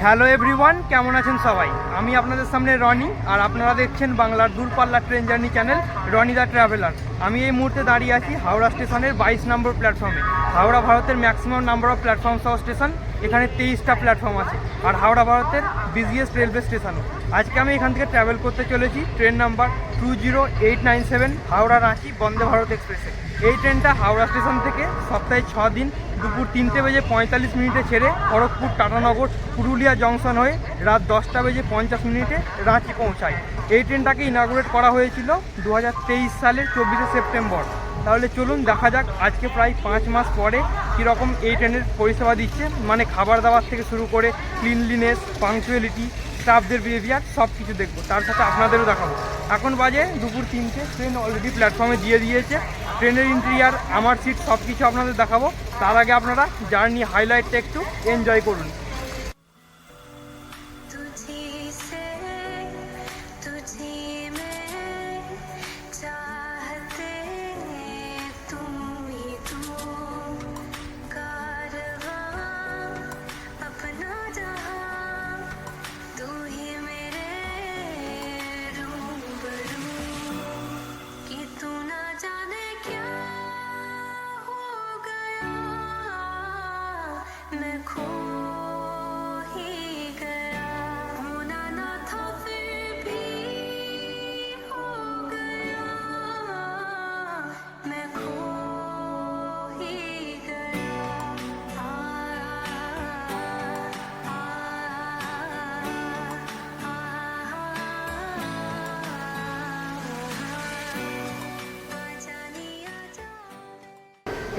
Hello everyone, কেমন আছেন সবাই? আমি আপনাদের সামনে রনি, আর আপনারা দেখছেন বাংলার দূরপাল্লা train journey channel Roni the traveller. আমি এই মুহূর্তে দাঁড়িয়ে আছি হাওড়া স্টেশনের 22 নম্বর প্ল্যাটফর্মে। হাওড়া ভারতের ম্যাক্সিমাম নাম্বার অফ প্ল্যাটফর্ম সহ স্টেশন, এখানে 23টা প্ল্যাটফর্ম আছে, আর হাওড়া ভারতের বিজিয়েস্ট রেলওয়ে স্টেশনও। আজকে আমি এখান থেকে ট্রাভেল করতে চলেছি ট্রেন নাম্বার 20897 হাওড়া রাঁচি বন্দে ভারত এক্সপ্রেসে। এই ট্রেনটা হাওড়া স্টেশন থেকে সপ্তাহে 6 দিন দুপুর 3:45 ছেড়ে খড়গপুর, টাটানগর, পুরুলিয়া জংশন হয়ে রাত 10:50 রাঁচি পৌঁছায়। এই ট্রেনটাকে ইনাগুরেট করা হয়েছিল 2023 সালের 24শে সেপ্টেম্বর। তাহলে চলুন দেখা যাক আজকে প্রায় 5 মাস পরে কীরকম এই ট্রেনের পরিষেবা দিচ্ছে, মানে খাবার দাবার থেকে শুরু করে ক্লিনলিনেস, পাংচুয়ালিটি, স্টাফদের বিহেভিয়ার সব কিছু দেখবো, তার সাথে আপনাদেরও দেখাবো। এখন বাজে দুপুর 3টে, ট্রেন অলরেডি প্ল্যাটফর্মে দিয়ে দিয়েছে। ট্রেনের ইন্টেরিয়ার, আমার সিট সব কিছু আপনাদের দেখাবো। তার আগে আপনারা জার্নি হাইলাইটটা একটু এনজয় করুন।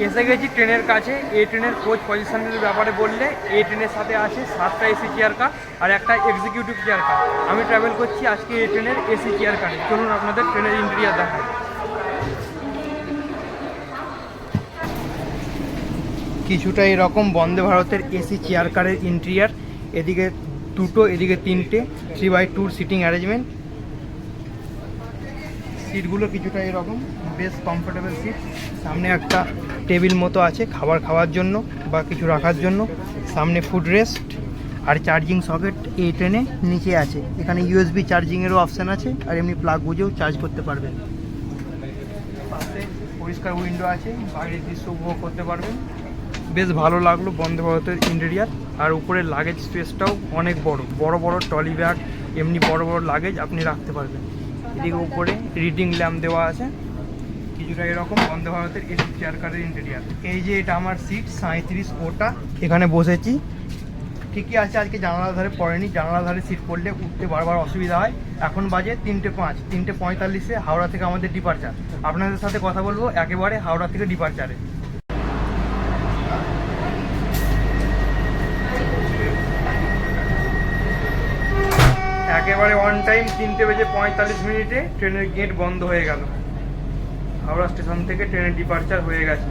এসে গেছি ট্রেনের কাছে। এই ট্রেনের কোচ পজিশনের ব্যাপারে বললে, এই ট্রেনের সাথে আছে 7টা এসি চেয়ার কার আর একটা এক্সিকিউটিভ চেয়ার কার। আমি ট্রাভেল করছি আজকে এই ট্রেনের এসি চেয়ার কারে। চলুন আপনাদের ট্রেনের ইন্টেরিয়ার দেখাই। কিছুটা এরকম বন্দে ভারতের এসি চেয়ার কারের ইন্টেরিয়ার। এদিকে দুটো, এদিকে 3টে 3x2 সিটিং অ্যারেঞ্জমেন্ট। সিটগুলো কিছুটা এরকম, বেশ কমফোর্টেবল সিট। সামনে একটা টেবিল মতো আছে খাবার খাওয়ার জন্য বা কিছু রাখার জন্য। সামনে ফুড রেস্ট আর চার্জিং সকেট এই ট্রেনে নিচে আছে। এখানে ইউএসবি চার্জিংয়েরও অপশান আছে, আর এমনি প্লাগ বুঝেও চার্জ করতে পারবেন। পাশে পরিষ্কার উইন্ডো আছে, বাইরের দৃশ্য উপভোগ করতে পারবেন। বেশ ভালো লাগলো বন্দে ভারতের ইন্টেরিয়ার। আর উপরের লাগেজ স্পেসটাও অনেক বড়, বড় বড় ট্রলি ব্যাগ, এমনি বড় বড় লাগেজ আপনি রাখতে পারবেন। এদিকে উপরে রিডিং ল্যাম্প দেওয়া আছে। কিছুটা এরকম বন্দে ভারতের এসি চেয়ার কারের ইন্টেরিয়ার। এই যে এটা আমার সিট 37 ওটা, এখানে বসেছি ঠিকই আছে। আজকে জানালার ধারে পড়েনি, জানালার ধারে সিট পড়লে উঠতে বারবার অসুবিধা হয়। এখন বাজে 3:05, 3:45-এ হাওড়া থেকে আমাদের ডিপারচার। আপনাদের সাথে কথা বলবো একেবারে হাওড়া থেকে ডিপারচারে। একেবারে অন টাইম 3:45 ট্রেনের গেট বন্ধ হয়ে গেল। হাওড়া স্টেশন থেকে ট্রেনের ডিপারচার হয়ে গেছে।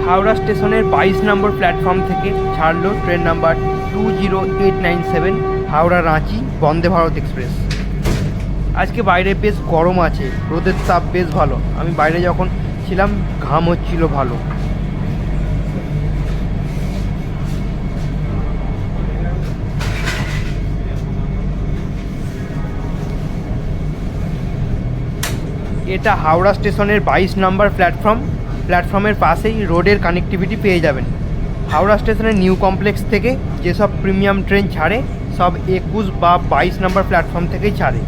হাওড়া স্টেশনের 22 নম্বর প্ল্যাটফর্ম থেকে ছাড়লো train number 20897 Howrah Ranchi Vande Bharat express. আজকে বাইরে বেশ গরম আছে, রোদের তাপ বেশ ভালো। আমি বাইরে যখন ছিলাম ঘাম হচ্ছিল ভালো। এটা হাওড়া স্টেশনের 22 নম্বর প্ল্যাটফর্মের পাশেই রোডের কানেক্টিভিটি পেয়ে যাবেন। হাওড়া স্টেশনের নিউ কমপ্লেক্স থেকে যেসব প্রিমিয়াম ট্রেন ছাড়ে সব 21 বা 22 নম্বর প্ল্যাটফর্ম থেকেই ছাড়ে,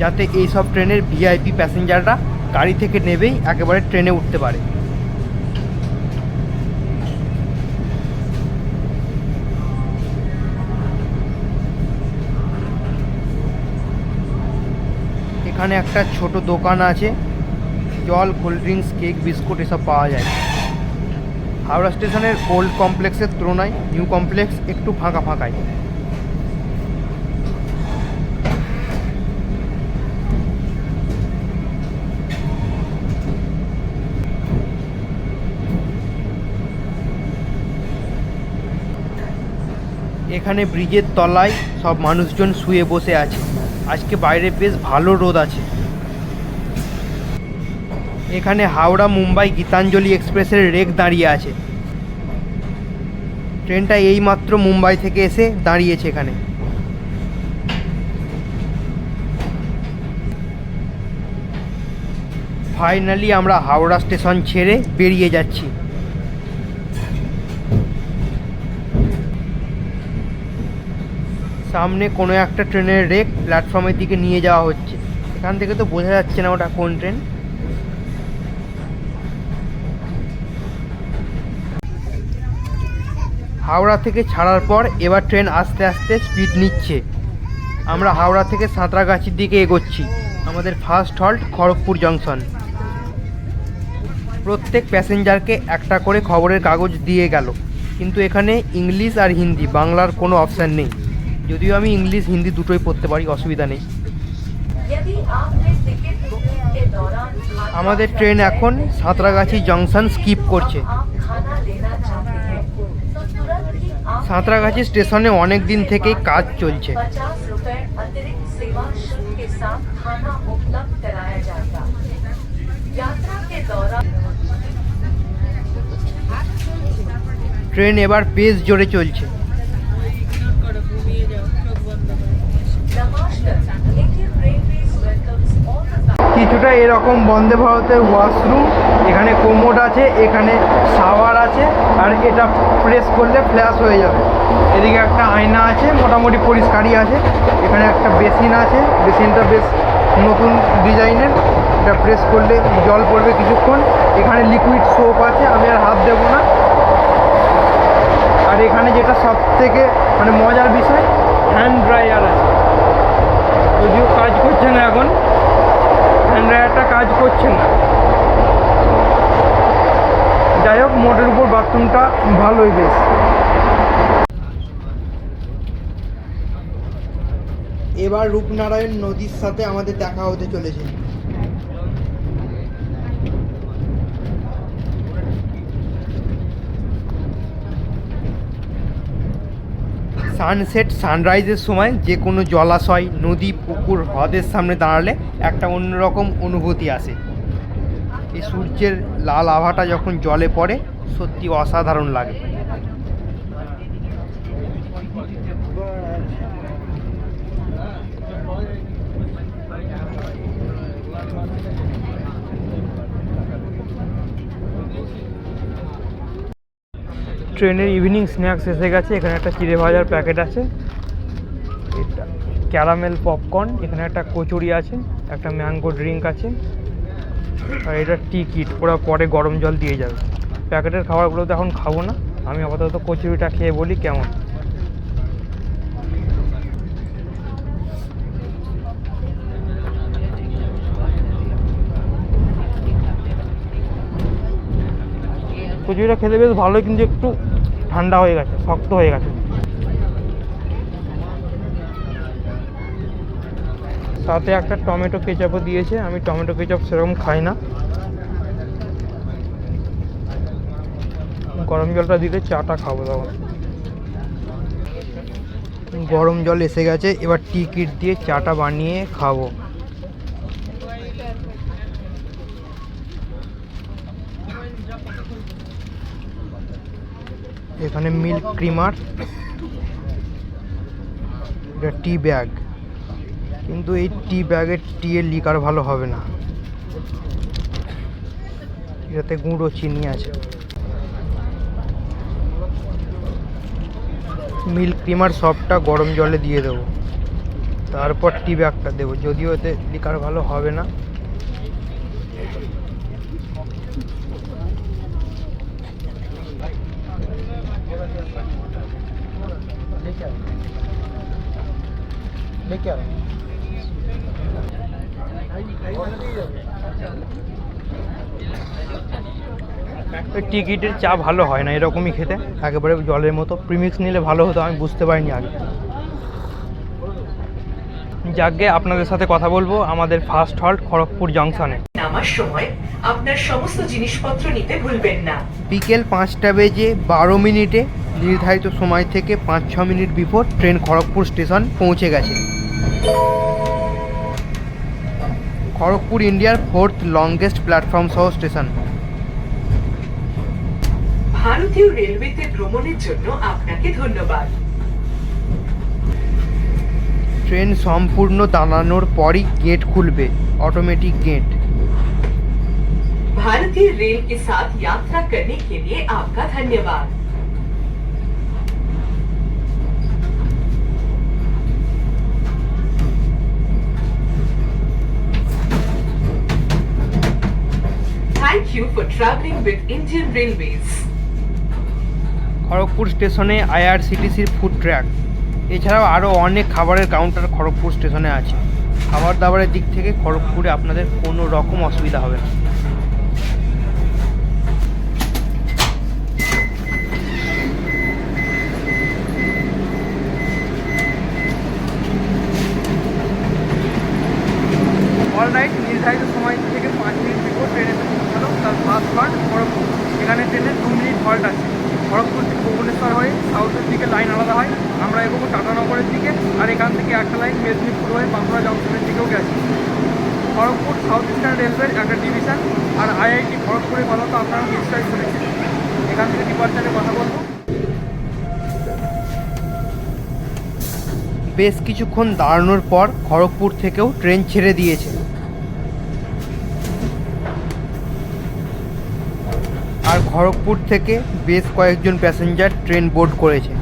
যাতে এই সব ট্রেনের ভিআইপি প্যাসেঞ্জাররা গাড়ি থেকে নেবেই একেবারে ট্রেনে উঠতে পারে। এখানে একটা ছোট দোকান আছে, জল, কোল্ড ড্রিঙ্কস, কেক, বিস্কুট এসব পাওয়া যায়। হাওড়া স্টেশনের ওল্ড কমপ্লেক্সের তুলনায় নিউ কমপ্লেক্স একটু ফাঁকা ফাঁকাই। এখানে ব্রিজের তলায় সব মানুষজন শুয়ে বসে আছে। আজকে বাইরে বেশ ভালো রোদ আছে। এখানে হাওড়া মুম্বাই গীতাঞ্জলি এক্সপ্রেসের রেক দাঁড়িয়ে আছে। ট্রেনটা এইমাত্র মুম্বাই থেকে এসে দাঁড়িয়েছে এখানে। ফাইনালি আমরা হাওড়া স্টেশন ছেড়ে বেরিয়ে যাচ্ছি। সামনে কোনো একটা ট্রেনের রেক প্ল্যাটফর্মের দিকে নিয়ে যাওয়া হচ্ছে। এখান থেকে তো বোঝা যাচ্ছে না ওটা কোন ট্রেন। হাওড়া থেকে ছাড়ার পর এবার ট্রেন আস্তে আস্তে স্পিড নিচ্ছে। আমরা হাওড়া থেকে সাঁতরাগাছির দিকে এগোচ্ছি। আমাদের ফার্স্ট হল্ট খড়গপুর জংশন। প্রত্যেক প্যাসেঞ্জারকে একটা করে খবরের কাগজ দিয়ে গেল, কিন্তু এখানে ইংলিশ আর হিন্দি, বাংলার কোনো অপশান নেই। যদিও আমি ইংলিশ হিন্দি দুটোই পড়তে পারি, অসুবিধা নেই। আমাদের ট্রেন এখন সাঁতরাগাছি জংশন স্কিপ করছে। সাঁতরাগাছি স্টেশনে অনেক দিন থেকেই কাজ চলছে। ট্রেন এবার বেশ জোরে চলছে। কিছুটা এরকম বন্দে ভারতের ওয়াশরুম, এখানে কোমোড আছে, এখানে শাওয়ার আছে, আর এটা প্রেস করলে ফ্ল্যাশ হয়ে যাবে। এদিকে একটা আয়না আছে, মোটামুটি পরিষ্কারই আছে। এখানে একটা বেসিন আছে, বেসিনটা বেশ নতুন ডিজাইনের, এটা প্রেস করলে জল পড়বে কিছুক্ষণ। এখানে লিকুইড সোপ আছে, আমি আর হাত দেবো না। আর এখানে যেটা সব থেকে মানে মজার বিষয়, হ্যান্ড ড্রায়ার আছে। যদিও কাজ করছে না এখন, হ্যান্ড ড্রায়ারটা কাজ করছে না। যাই হোক, মোটের উপর বাথরুমটা ভালোই বেশ। এবার রূপনারায়ণ নদীর সাথে আমাদের দেখা হতে চলেছে। সানসেট সানরাইজের সময় যে কোনো জলাশয়, নদী, পুকুর, হ্রদের সামনে দাঁড়ালে একটা অন্যরকম অনুভূতি আসে। এই সূর্যের লাল আভাটা যখন জলে পড়ে, সত্যি অসাধারণ লাগে। ট্রেনের ইভিনিং স্ন্যাক্স এসে গেছে। এখানে একটা চিড়ে ভাজার প্যাকেট আছে, এটা ক্যারামেল পপকর্ন, এখানে একটা কচুরি আছে, একটা ম্যাঙ্গো ড্রিঙ্ক আছে, আর এটা টিকিট। ওরা পরে গরম জল দিয়ে যাবে। প্যাকেটের খাবারগুলো তো এখন খাবো না, আমি আপাতত কচুরিটা খেয়ে বলি কেমন। কচুরিটা খেতে বেশ ভালোই, কিন্তু একটু ঠান্ডা হয়ে গেছে, শক্ত হয়ে গেছে। সাথে একটা টমেটো কেচাপও দিয়েছে। আমি টমেটো কেচাপ সেরকম খাই না। গরম জলটা দিলে চাটা খাবো তখন। গরম জল এসে গেছে, এবার টিকিট দিয়ে চাটা বানিয়ে খাবো। এখানে মিল্ক ক্রিমার, এটা টি ব্যাগ, কিন্তু এই টি ব্যাগের টি এর লিকার ভালো হবে না, এটাতে গুঁড়ো চিনি আছে। মিল্ক ক্রিমার সবটা গরম জলে দিয়ে দেবো, তারপর টি ব্যাগটা দেবো। যদিও এতে লিকার ভালো হবে না। টিকিটের চা ভালো হয় না এরকমই খেতে, একেবারে জলের মতো। প্রিমিক্স নিলে ভালো হতো, আমি বুঝতে পারিনি আগে। যাকে আপনাদের সাথে কথা বলবো আমাদের ফার্স্ট হল্ট খড়গপুর জংশনে। নামার সময় আপনার সমস্ত জিনিসপত্র নিতে ভুলবেন না। বিকেল 5টা বেজে 12 মিনিটে নির্ধারিত সময় থেকে 5-6 minute before train Kharagpur station পৌঁছে গেছে। খড়গপুর ইন্ডিয়ার 4th লংগেস্ট প্ল্যাটফর্ম সহ স্টেশন। ভারতীয় রেলওয়েতে ভ্রমণের জন্য আপনাকে ধন্যবাদ। ট্রেন সম্পূর্ণ দাঁড়ানোর পরই गेट खुलবে, ऑटोमेटिक गेट। भारतीय रेल के साथ यात्रा करने के लिए आपका धन्यवाद। Thank you for traveling with Indian Railways. Kharagpur স্টেশনে আইআরসিটিসির ফুড ট্র্যাক, এছাড়াও আরও অনেক খাবারের কাউন্টার খড়গপুর স্টেশনে আছে। খাবার দাবারের দিক থেকে খড়গপুরে আপনাদের কোনো রকম অসুবিধা হবে না। অলরাইট, নির্ধারিত সময় থেকে 5 মিনিট বিফোর ট্রেন এসে পৌঁছালো তার ফার্স্ট হল্ট খড়গপুর। এখানে ট্রেনের 2 মিনিট হল্ট আছে। খড়গপুর থেকে ভুবনেশ্বর হয়ে সাউথের দিকে লাইন আলাদা হয়, আমরা এগোবো টাটানগরের দিকে, আর এখান থেকে একটা লাইন মেদিনীপুর হয়ে বাঁকুড়া জংশনের দিকেও গেছি। খড়গপুর সাউথ ইস্টার্ন রেলওয়ের একটা ডিভিশন, আর আইআইটি খড়গপুরের কথা তো আপনারা নিশ্চয়ই শুনেছেন। এখান থেকে ডিপার্চারের কথা বলবো। বেশ কিছুক্ষণ দাঁড়ানোর পর খড়গপুর থেকেও ট্রেন ছেড়ে দিয়েছে, আর খড়গপুর থেকে বেশ কয়েকজন প্যাসেঞ্জার ট্রেন বোর্ড করেছে।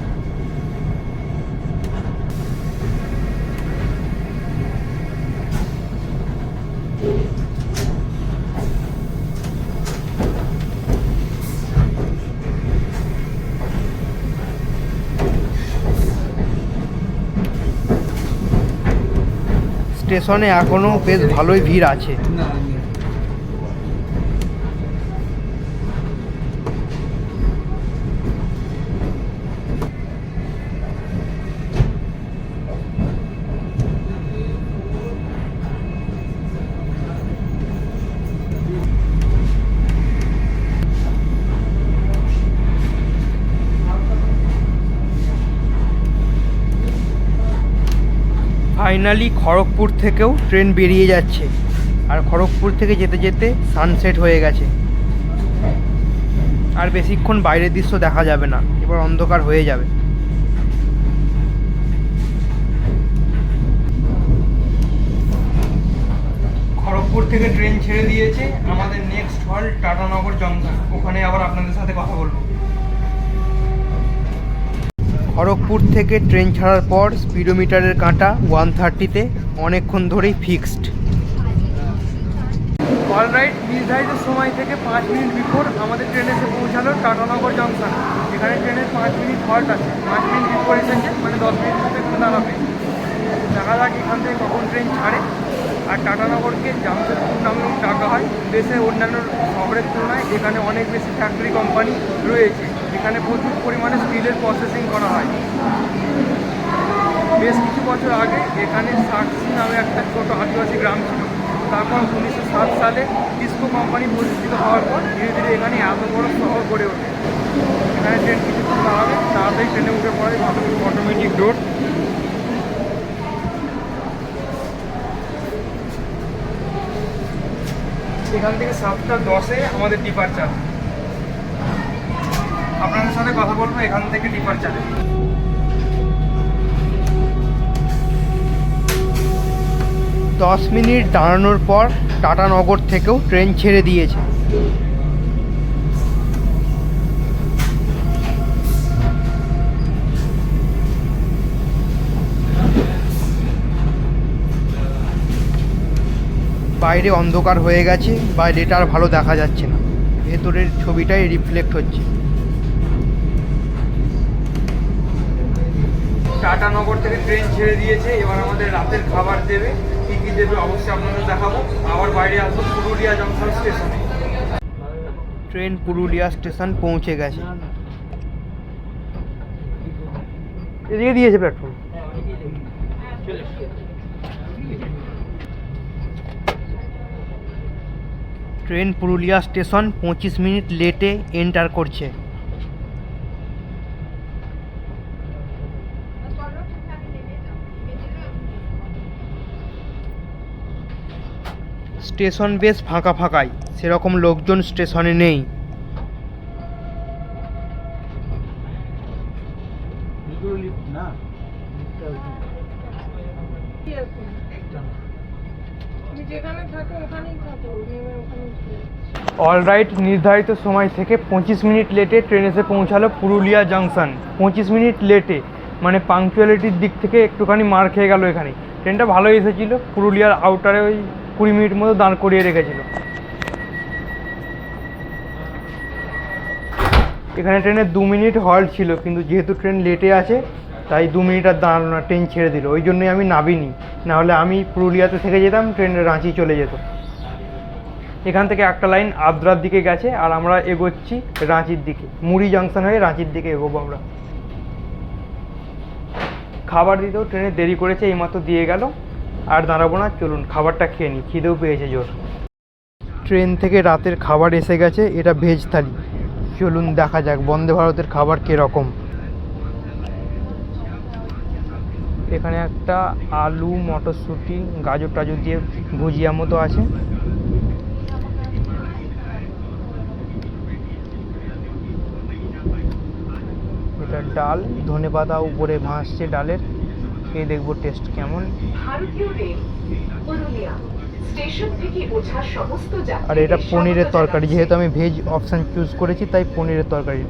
স্টেশনে এখনও বেশ ভালোই ভিড় আছে। ফাইনালি খড়গপুর থেকেও ট্রেন বেরিয়ে যাচ্ছে, আর খড়গপুর থেকে যেতে যেতে সানসেট হয়ে গেছে, আর বেশিক্ষণ বাইরের দৃশ্য দেখা যাবে না, এবার অন্ধকার হয়ে যাবে। খড়গপুর থেকে ট্রেন ছেড়ে দিয়েছে, আমাদের নেক্সট হল্ট টাটানগর জংশন, ওখানে আবার আপনাদের সাথে কথা বলবো। খড়গপুর থেকে ট্রেন ছাড়ার পর স্পিডোমিটারের কাঁটা 130-তে অনেকক্ষণ ধরেই ফিক্সড। অলরাইট, নির্ধারিত সময় থেকে 5 মিনিট বিফোর আমাদের ট্রেন এসে পৌঁছালো টাটানগর জংশন। এখানে ট্রেনের 5 মিনিট হল্ট আছে, 5 মিনিট বিফোর এসেছে, মানে 10 মিনিট মধ্যে এখানে দাঁড়াবে। দেখা যাক এখান থেকে কখন ট্রেন ছাড়ে। আর টাটানগরকে জামশেদপুর নামেও ডাকা হয়। দেশের অন্যান্য শহরের তুলনায় এখানে অনেক বেশি ফ্যাক্টরি কোম্পানি রয়েছে, এখানে প্রচুর পরিমাণে স্টিলের প্রসেসিং করা হয়। বেশ কিছু বছর আগে এখানে সাকসি নামে একটা ছোট আদিবাসী গ্রাম ছিল। তারপর 1907 সালে টিসকো কোম্পানি প্রতিষ্ঠিত হওয়ার পর ধীরে ধীরে এখানে এত বড় শহর গড়ে ওঠে। এখানে ট্রেন কিছুক্ষণ দাঁড়াবে, তাড়াতাড়ি ট্রেনে উঠে পড়ে অটোমেটিক ডোর। এখান থেকে 7:10-এ আমাদের ডিপারচার। আপনাদের সাথে কথা বলবো এখান থেকে ডিপারচারে। দশ মিনিট দাঁড়ানোর পর টাটানগর থেকেও ট্রেন ছেড়ে দিয়েছে। বাইরে অন্ধকার হয়ে গেছে, বাইরেটা আর ভালো দেখা যাচ্ছে না, ভেতরের ছবিটাই রিফ্লেক্ট হচ্ছে। টাটানগর থেকে ট্রেন ছেড়ে দিয়েছে, এবার আমাদের রাতের খাবার দেবে। কী কী দেবে অবশ্যই আপনাদের দেখাবো। আবার বাইরে আসবো পুরুলিয়া জংশন স্টেশনে। ট্রেন পুরুলিয়া স্টেশন পৌঁছে গেছে। এদিকে দিয়েছে platform. Train Purulia station 25 minute লেটে এন্টার করছে। স্টেশন বেশ ফাঁকা ফাঁকাই, সেরকম লোকজন স্টেশনে নেই। অলরাইট, নির্ধারিত সময় থেকে 25 মিনিট লেটে ট্রেন এসে পৌঁছালো পুরুলিয়া জাংশন। 25 মিনিট লেটে, মানে পাংচুয়ালিটির দিক থেকে একটুখানি মার খেয়ে গেল এখানে। ট্রেনটা ভালোই এসেছিলো, পুরুলিয়ার আউটারে ওই 20 মিনিট মতো দাঁড় করিয়ে রেখেছিল। এখানে ট্রেনের 2 মিনিট হল্ট ছিল, কিন্তু যেহেতু ট্রেন লেটে আছে তাই 2 মিনিট আর দাঁড়ালো না, ট্রেন ছেড়ে দিল। ওই জন্যই আমি নামিনি, নাহলে আমি পুরুলিয়াতে থেকে যেতাম, ট্রেন রাঁচি চলে যেত। এখান থেকে একটা লাইন আদ্রার দিকে গেছে আর আমরা এগোচ্ছি রাঁচির দিকে। মুড়ি জাংশন হয়ে রাঁচির দিকে এগোবো আমরা। খাবার দিতেও ট্রেনে দেরি করেছে, এইমাত্র দিয়ে গেল। আর দাঁড়াবো না, চলুন খাবারটা খেয়ে নিই, খিদেও পেয়েছে জোর। ট্রেন থেকে রাতের খাবার এসে গেছে, এটা ভেজ থালি। চলুন দেখা যাক বন্দে ভারতের খাবার কীরকম। এখানে একটা আলু, মটরশুঁটি, গাজর টাজর দিয়ে ভুজিয়া মতো আছে। এটা ডাল, ধনেপাতা উপরে ভাসছে ডালের। খেয়ে দেখবো টেস্ট কেমন। ভারতীয় রেল পুরুলিয়া স্টেশন থেকে ওঠা সমস্ত আর এটা পনিরের তরকারি, যেহেতু আমি ভেজ অপশান চুজ করেছি তাই পনিরের তরকারি।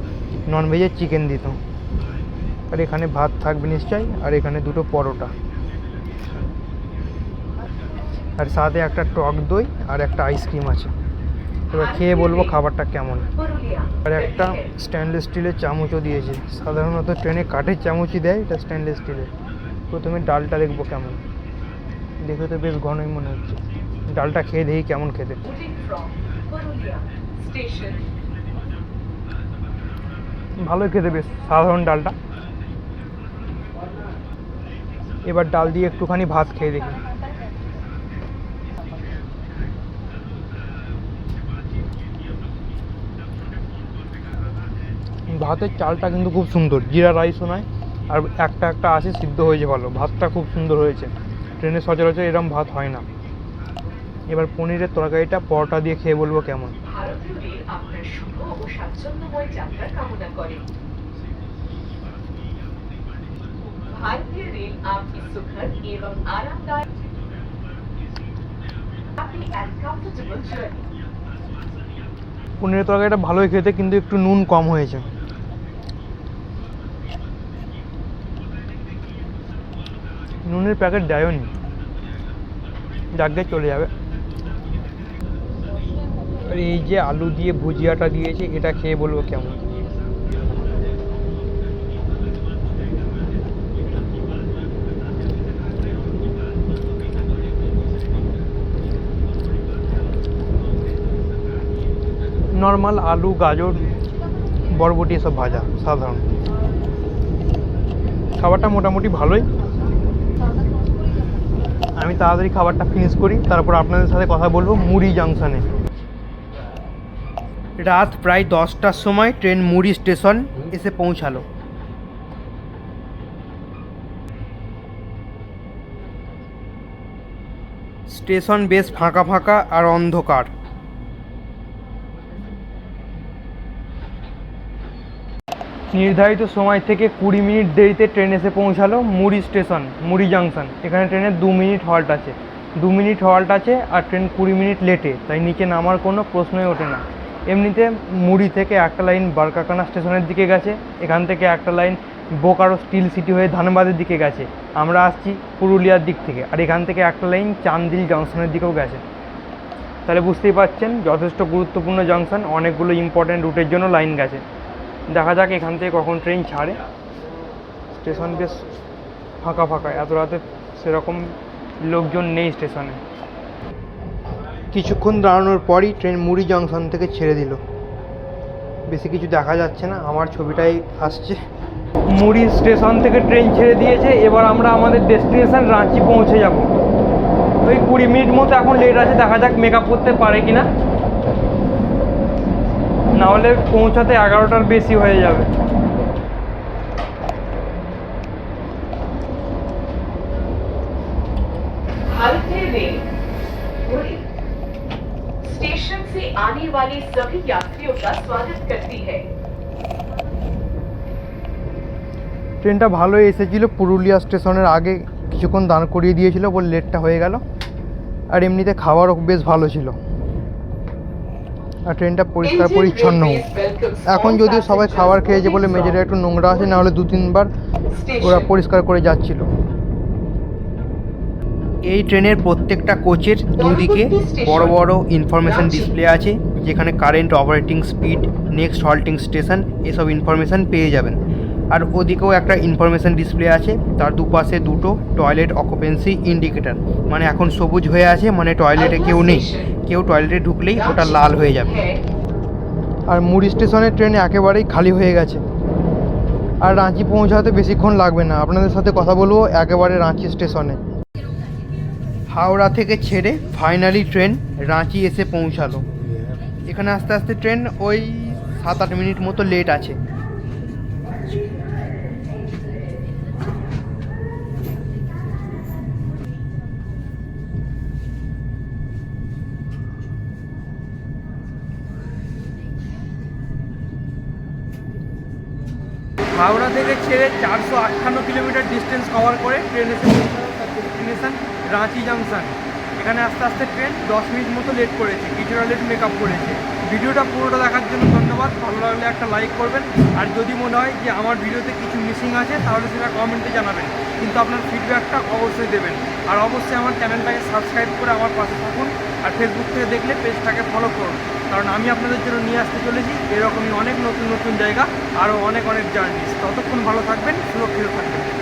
নন ভেজের চিকেন দিত। আর এখানে ভাত থাকবে নিশ্চয়ই, আর এখানে দুটো পরোটা, আর সাথে একটা টক দই আর একটা আইসক্রিম আছে। এবার খেয়ে বলবো খাবারটা কেমন। আর একটা স্টেনলেস স্টিলের চামচও দিয়েছে। সাধারণত ট্রেনে কাঠের চামচই দেয়, এটা স্টেনলেস স্টিলের। প্রথমে ডালটা দেখবো কেমন, দেখে তো বেশ ঘনই মনে হচ্ছে। ডালটা খেয়ে দেখি কেমন খেতে। ভালোই খেতে, বেশ সাধারণ ডালটা। এবার ডাল দিয়ে একটুখানি ভাত খেয়ে দেখি। ভাতের চালটা কিন্তু খুব সুন্দর, জিরা রাইসও নয়, আর একটা একটা আসে সিদ্ধ হয়েছে ভালো। ভাতটা খুব সুন্দর হয়েছে, ট্রেনে সচরাচর এরকম ভাত হয় না। এবার পনিরের তরকারিটা পরোটা দিয়ে খেয়ে বলবো কেমন। ভারতীয় রেল আপনার শুভ ও স্বাচ্ছন্দ্যময় যাত্রা কামনা করে। भारतीय रेल आपकी सुखद एवं आरामदायक and comfortable journey। পনিরের তরকারিটা ভালোই খেতে, কিন্তু একটু নুন কম হয়েছে। নুনের প্যাকেট দেয়ও নি, যাকে চলে যাবে। আর এই যে আলু দিয়ে ভুজিয়াটা দিয়েছে, এটা খেয়ে বলবো কেমন। নর্মাল আলু, গাজর, বরবটি এসব ভাজা, সাধারণ। খাবারটা মোটামুটি ভালোই। আমি তাড়াতাড়ি খাবারটা ফিনিশ করি, তারপর আপনাদের সাথে কথা বলবো মুড়ি জাংশনে। রাত প্রায় 10টার সময় ট্রেন মুড়ি স্টেশন এসে পৌঁছালো। স্টেশন বেশ ফাঁকা ফাঁকা আর অন্ধকার। নির্ধারিত সময় থেকে 20 মিনিট দেরিতে ট্রেন এসে পৌঁছালো মুড়ি স্টেশন, মুড়ি জাংশন। এখানে ট্রেনের 2 মিনিট হল্ট আছে, 2 মিনিট হল্ট আছে, আর ট্রেন 20 মিনিট লেটে, তাই নিচে নামার কোনো প্রশ্নই ওঠে না। এমনিতে মুড়ি থেকে একটা লাইন বারকাকানা স্টেশনের দিকে গেছে, এখান থেকে একটা লাইন বোকারো স্টিল সিটি হয়ে ধানবাদের দিকে গেছে। আমরা আসছি পুরুলিয়ার দিক থেকে, আর এখান থেকে একটা লাইন চান্দিল জাংশনের দিকেও গেছে। তাহলে বুঝতেই পারছেন যথেষ্ট গুরুত্বপূর্ণ জাংশন, অনেকগুলো ইম্পর্ট্যান্ট রুটের জন্য লাইন গেছে। দেখা যাক এখান থেকে কখন ট্রেন ছাড়ে। স্টেশন বেশ ফাঁকা ফাঁকা, এত রাতে সেরকম লোকজন নেই স্টেশনে। কিছুক্ষণ দাঁড়ানোর পরই ট্রেন মুড়ি জাংশন থেকে ছেড়ে দিল। বেশি কিছু দেখা যাচ্ছে না, আমার ছবিটাই আসছে। মুড়ি স্টেশন থেকে ট্রেন ছেড়ে দিয়েছে, এবার আমরা আমাদের ডেস্টিনেশন রাঁচি পৌঁছে যাব। ওই 20 মিনিট মতো এখন লেট আছে, দেখা যাক মেকআপ করতে পারে কিনা, নাহলে পৌঁছাতে 11টার বেশি হয়ে যাবে। ভারতীয় রেল स्टेशन से आने वाले सभी यात्रियों का स्वागत करती है। ট্রেনটা ভালোই এসেছিলো, পুরুলিয়া স্টেশনের আগে কিছুক্ষণ দাঁড় করিয়ে দিয়েছিল বলে লেটটা হয়ে গেল। আর এমনিতে খাবারও বেশ ভালো ছিল, আর ট্রেনটা পরিষ্কার পরিচ্ছন্ন। এখন যদিও সবাই খাবার খেয়েছে বলে মেঝেটা একটু নোংরা আছে, নাহলে 2-3 বার ওরা পরিষ্কার করে যাচ্ছিল। এই ট্রেনের প্রত্যেকটা কোচের দুদিকে বড় বড় ইনফরমেশান ডিসপ্লে আছে, যেখানে current operating speed, next halting station এসব ইনফরমেশান পেয়ে যাবেন। আর ওদিকেও একটা ইনফরমেশান ডিসপ্লে আছে, তার দুপাশে দুটো টয়লেট অকুপেন্সি ইন্ডিকেটার, মানে এখন সবুজ হয়ে আছে, মানে টয়লেটে কেউ নেই, কেউ টয়লেটে ঢুকলেই ওটা লাল হয়ে যাবে। আর মুড়ি স্টেশনের ট্রেন একেবারেই খালি হয়ে গেছে, আর রাঁচি পৌঁছাতে বেশিক্ষণ লাগবে না। আপনাদের সাথে কথা বলবো একেবারে রাঁচি স্টেশনে। হাওড়া থেকে ছেড়ে ফাইনালি ট্রেন রাঁচি এসে পৌঁছালো। এখানে আস্তে আস্তে ট্রেন ওই 7-8 মিনিট মতো লেট আছে। হাওড়া থেকে ছেড়ে 458 কিলোমিটার ডিস্টেন্স কভার করে ট্রেন এসে পৌঁছালো তার ডেস্টিনেশন রাঁচি জাংশন। এখানে আস্তে আস্তে ট্রেন 10 মিনিট মতো লেট করেছে, কিছুটা লেট মেকআপ করেছে। ভিডিওটা পুরোটা দেখার জন্য ধন্যবাদ। ভালো লাগলে একটা লাইক করবেন, আর যদি মনে হয় যে আমার ভিডিওতে কিছু মিসিং আছে তাহলে সেটা কমেন্টে জানাবেন, কিন্তু আপনার ফিডব্যাকটা অবশ্যই দেবেন। আর অবশ্যই আমার চ্যানেলটাকে সাবস্ক্রাইব করে আমার পাশে থাকুন, আর ফেসবুক থেকে দেখলে পেজটাকে ফলো করুন, কারণ আমি আপনাদের জন্য নিয়ে আসতে চলেছি এরকমই অনেক নতুন নতুন জায়গা, আরও অনেক জার্নি। ততক্ষণ ভালো থাকবেন, সুরক্ষিত থাকবেন।